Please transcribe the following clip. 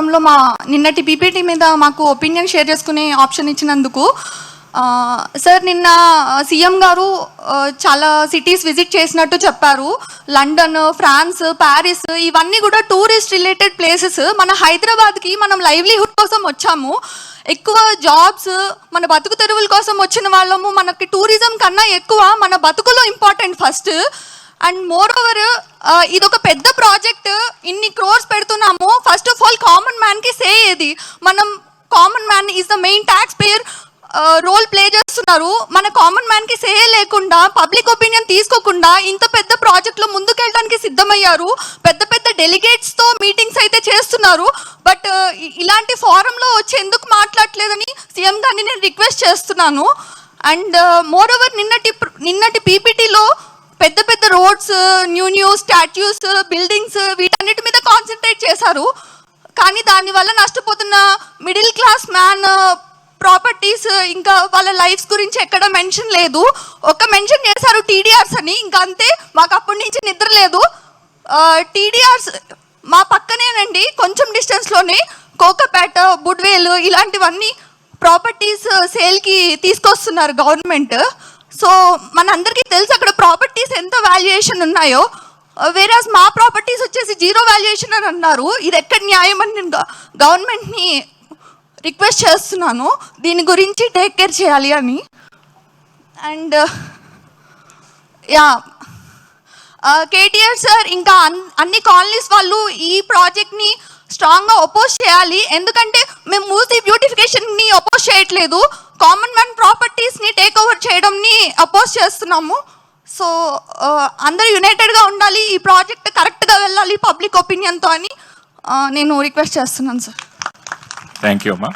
లో మా నిన్నటి పీపీటీ మీద మాకు ఒపీనియన్ షేర్ చేసుకునే ఆప్షన్ ఇచ్చినందుకు సార్, నిన్న సీఎం గారు చాలా సిటీస్ విజిట్ చేసినట్టు చెప్పారు. లండన్, ఫ్రాన్స్, ప్యారిస్ ఇవన్నీ కూడా టూరిస్ట్ రిలేటెడ్ ప్లేసెస్. మన హైదరాబాద్కి మనం లైవ్లీహుడ్ కోసం వచ్చాము, ఎక్కువ జాబ్స్, మన బతుకు తెరువుల కోసం వచ్చిన వాళ్ళము. మనకి టూరిజం కన్నా ఎక్కువ మన బతుకులో important first. And moreover ఇది ఒక పెద్ద ప్రాజెక్ట్, ఇన్ని క్రోర్స్ పెడుతున్నాము. ఫస్ట్ ఆఫ్ ఆల్ కామన్ మ్యాన్కి సే ఏది? మనం common man is the main tax payer role play చేస్తున్నారు. మన కామన్ మ్యాన్కి సే లేకుండా, పబ్లిక్ ఒపీనియన్ తీసుకోకుండా ఇంత పెద్ద ప్రాజెక్ట్లో ముందుకెళ్ళడానికి సిద్ధమయ్యారు. పెద్ద పెద్ద డెలిగేట్స్తో మీటింగ్స్ అయితే చేస్తున్నారు. బట్ ఇలాంటి ఫారంలో వచ్చి ఎందుకు మాట్లాడలేదని సీఎం గారిని నేను రిక్వెస్ట్ చేస్తున్నాను. అండ్ మోర్ ఓవర్ నిన్నటి పీపీటీలో పెద్ద పెద్ద రోడ్స్, న్యూ స్టాట్యూస్, బిల్డింగ్స్ వీటన్నిటి మీద కాన్సన్ట్రేట్ చేశారు. కానీ దానివల్ల నష్టపోతున్న మిడిల్ క్లాస్ మ్యాన్ ప్రాపర్టీస్, ఇంకా వాళ్ళ లైఫ్స్ గురించి ఎక్కడ మెన్షన్ లేదు. ఒక మెన్షన్ చేశారు టీడీఆర్స్ అని, ఇంకా అంతే. మాకు అప్పటి నుంచి నిద్ర లేదు. టీడీఆర్స్ మా పక్కనేనండి, కొంచెం డిస్టెన్స్లోనే కోకపేట, బుడ్వేల్ ఇలాంటివన్నీ ప్రాపర్టీస్ సేల్కి తీసుకొస్తున్నారు గవర్నమెంట్. సో మనందరికీ తెలుసు అక్కడ ప్రాపర్టీస్ ఎంత వాల్యుయేషన్ ఉన్నాయో. వేరాజ్ మా ప్రాపర్టీస్ వచ్చేసి 0 వాల్యుయేషన్ అని అన్నారు. ఇది ఎక్కడ న్యాయం అని నేను గవర్నమెంట్ని రిక్వెస్ట్ చేస్తున్నాను, దీని గురించి టేక్ కేర్ చేయాలి అని. అండ్ కేటీఆర్ సార్, ఇంకా అన్ని కాలనీస్ వాళ్ళు ఈ ప్రాజెక్ట్ని స్ట్రాంగ్గా ఒపోజ్ చేయాలి. ఎందుకంటే మేము మూసీ బ్యూటిఫికేషన్ని ఒపోజ్ చేయట్లేదు, కామన్ మ్యాన్ ప్రాపర్టీస్ని టేక్ ఓవర్ చేయడంని అపోజ్ చేస్తున్నాము. సో అందరూ యునైటెడ్గా ఉండాలి, ఈ ప్రాజెక్ట్ కరెక్ట్గా వెళ్ళాలి పబ్లిక్ ఒపీనియన్తో అని నేను రిక్వెస్ట్ చేస్తున్నాను సార్. థ్యాంక్ యూ అమ్మా.